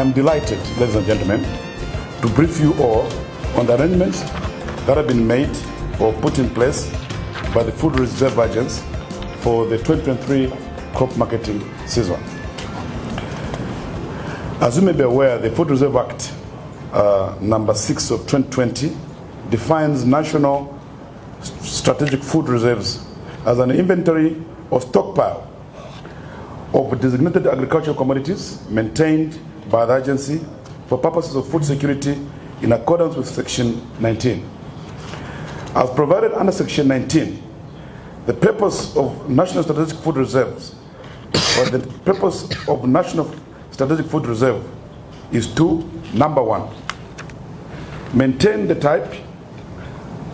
am delighted, ladies and gentlemen, to brief you all on the arrangements that have been made or put in place by the Food Reserve Agency for the 2023 crop marketing season. As you may be aware, the Food Reserve Act number 6 of 2020 defines national strategic food reserves as an inventory or stockpile of designated agricultural commodities maintained by the agency for purposes of food security in accordance with Section 19. As provided under Section 19, the purpose of National Strategic Food Reserves, or the purpose of National Strategic Food Reserve is to, number one, maintain the type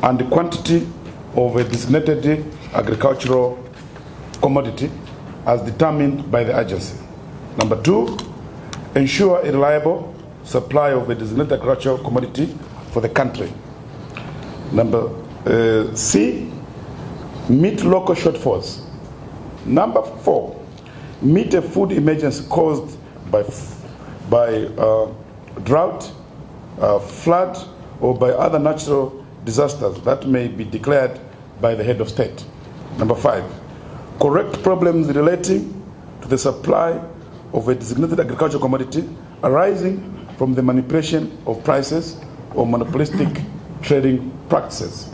and the quantity of a designated agricultural commodity as determined by the agency. Number two, ensure a reliable supply of a designated agricultural commodity for the country. Number C, meet local shortfalls. Number four, meet a food emergency caused by drought, flood, or by other natural disasters that may be declared by the head of state. Number five, correct problems relating to the supply of a designated agricultural commodity arising from the manipulation of prices or monopolistic trading practices.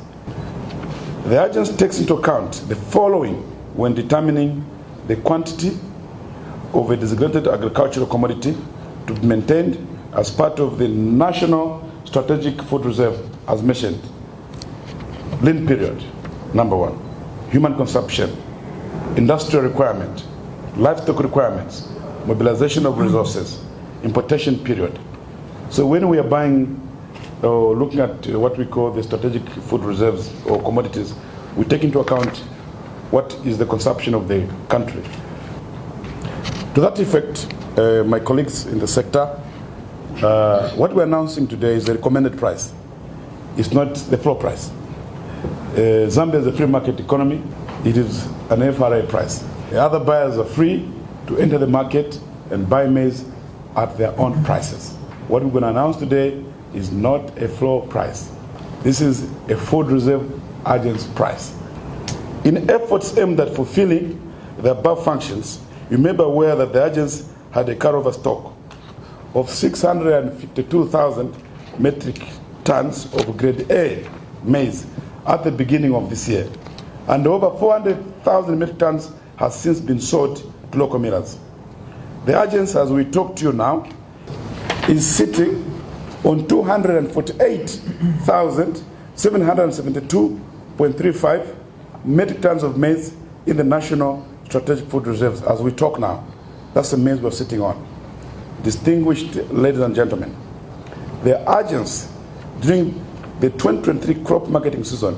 The agency takes into account the following when determining the quantity of a designated agricultural commodity to be maintained as part of the National Strategic Food Reserve as mentioned. Lean period, number one, human consumption, industrial requirement, livestock requirements, mobilization of resources, importation period. So when we are buying or looking at what we call the strategic food reserves or commodities, we take into account what is the consumption of the country. To that effect, my colleagues in the sector, what we're announcing today is the recommended price. It's not the floor price. Zambia is a free market economy. It is an FRA price. The other buyers are free to enter the market and buy maize at their own prices. What we're going to announce today is not a floor price. This is a Food Reserve Agency price. In efforts aimed at fulfilling the above functions, you may be aware that the agency had a carryover stock of 652,000 metric tons of grade A maize at the beginning of this year, and over 400,000 metric tons has since been sold to local millers. The agency, as we talk to you now, is sitting on 248,772.35 metric tons of maize in the National Strategic Food Reserves as we talk now. That's the maize we're sitting on. Distinguished ladies and gentlemen, the agency during the 2023 crop marketing season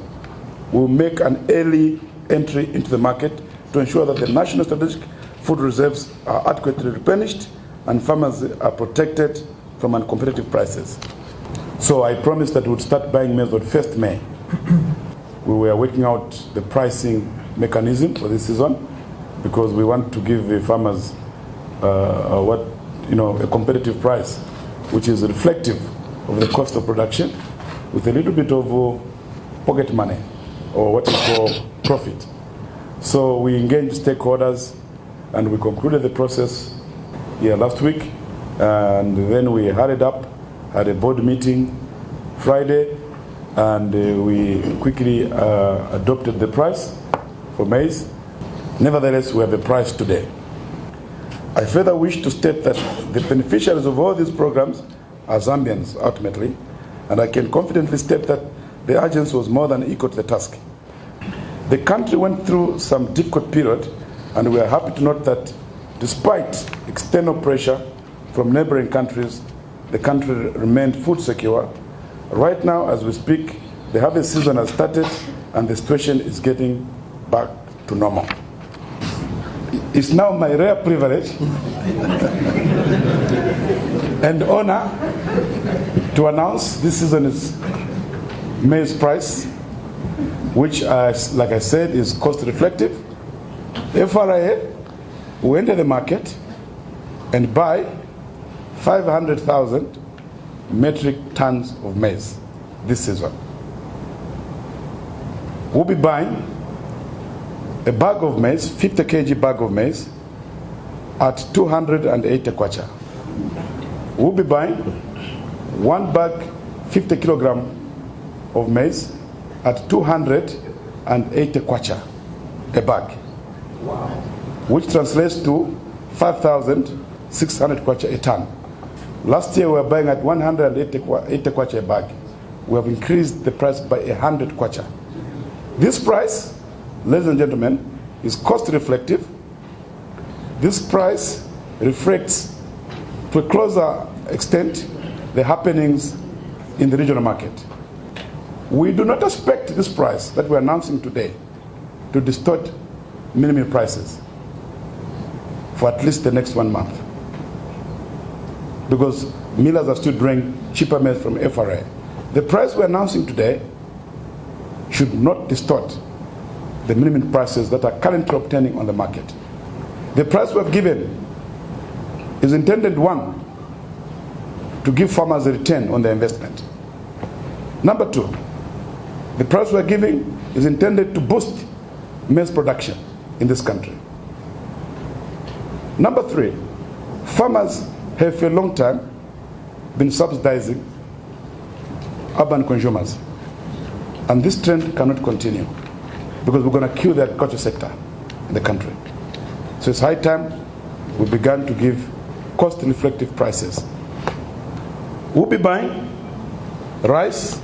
will make an early entry into the market to ensure that the National Strategic Food Reserves are adequately replenished and farmers are protected from uncompetitive prices. So I promised that we would start buying maize on 1st May. We were working out the pricing mechanism for this season because we want to give the farmers a competitive price, which is reflective of the cost of production with a little bit of pocket money or what we call profit. So we engaged stakeholders and we concluded the process here last week, and then we hurried up, had a board meeting Friday, and we quickly adopted the price for maize. Nevertheless, we have a price today. I further wish to state that the beneficiaries of all these programs are Zambians ultimately, and I can confidently state that the agency was more than equal to the task. The country went through some difficult period, and we are happy to note that despite external pressure from neighboring countries, the country remained food secure. Right now, as we speak, the harvest season has started and the situation is getting back to normal. It's now my rare privilege and honor to announce this season's maize price, which, like I said, is cost reflective. FRA will enter the market and buy 500,000 metric tons of maize this season. We'll be buying a bag of maize, 50 kg bag of maize, at 280 kwacha. We'll be buying one bag, 50 kilogram of maize at 280 kwacha a bag, wow, which translates to 5,600 kwacha a ton. Last year we were buying at 180 kwacha a bag. We have increased the price by 100 kwacha. This price, ladies and gentlemen, is cost reflective. This price reflects to a closer extent the happenings in the regional market. We do not expect this price that we're announcing today to distort minimum prices for at least the next 1 month, because millers are still drawing cheaper maize from FRA. The price we're announcing today should not distort the minimum prices that are currently obtaining on the market. The price we have given is intended, one, to give farmers a return on their investment. Number two, the price we are giving is intended to boost maize production in this country. Number three, farmers have for a long time been subsidizing urban consumers, and this trend cannot continue, because we're going to kill the agriculture sector in the country. So it's high time we began to give cost-reflective prices. We'll be buying rice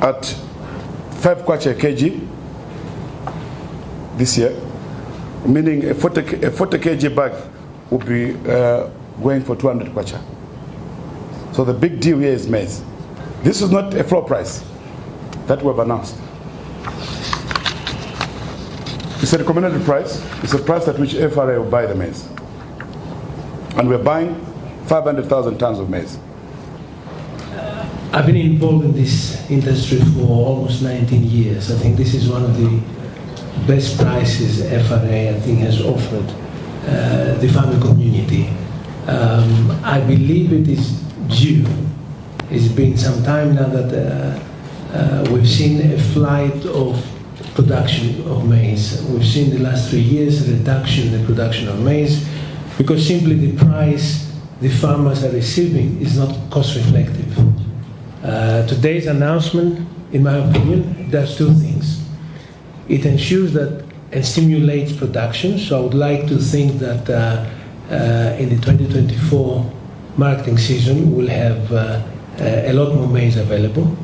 at 5 kwacha a kg this year, meaning a 40 kg bag will be going for 200 kwacha. So the big deal here is maize. This is not a floor price that we have announced. It's a recommended price. It's a price at which FRA will buy the maize. And we're buying 500,000 tons of maize. I've been involved in this industry for almost 19 years. I think this is one of the best prices FRA, I think, has offered the farming community. I believe it is due. It's been some time now that we've seen a flight of production of maize. We've seen the last 3 years a reduction in the production of maize, because simply the price the farmers are receiving is not cost reflective. Today's announcement, in my opinion, does two things. It ensures that and stimulates production, so I would like to think that in the 2024 marketing season we'll have a lot more maize available.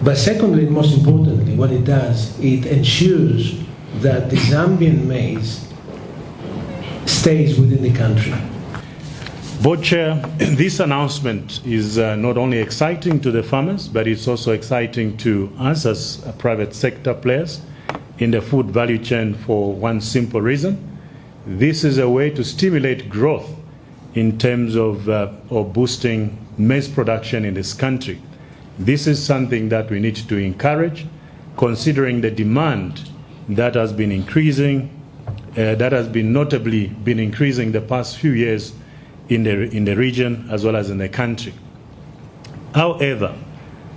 But secondly, and most importantly, what it does, it ensures that the Zambian maize stays within the country. Board Chair, this announcement is not only exciting to the farmers, but it's also exciting to us as private sector players in the food value chain for one simple reason. This is a way to stimulate growth in terms of boosting maize production in this country. This is something that we need to encourage, considering the demand that has been increasing, that has been notably been increasing the past few years in the region as well as in the country. However,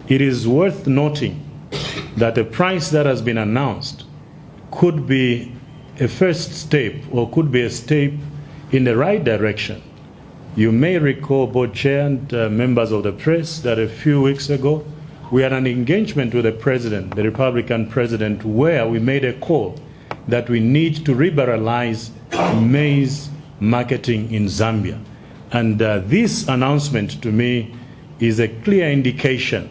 it is worth noting that the price that has been announced could be a first step, or could be a step in the right direction. You may recall, Board Chair and members of the press, that a few weeks ago we had an engagement with the President, the Republican President, where we made a call that we need to liberalize maize marketing in Zambia. And this announcement to me is a clear indication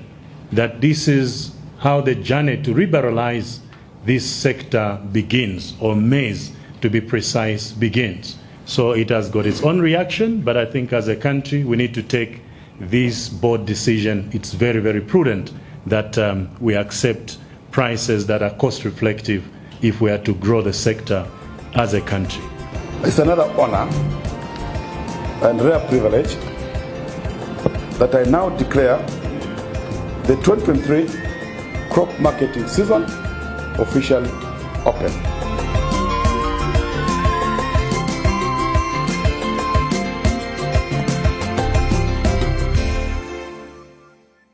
that this is how the journey to liberalize this sector begins, or maize to be precise begins. So it has got its own reaction, but I think as a country we need to take this board decision. It's very, very prudent that we accept prices that are cost reflective if we are to grow the sector as a country. It's another honor and rare privilege that I now declare the 2023 crop marketing season officially open.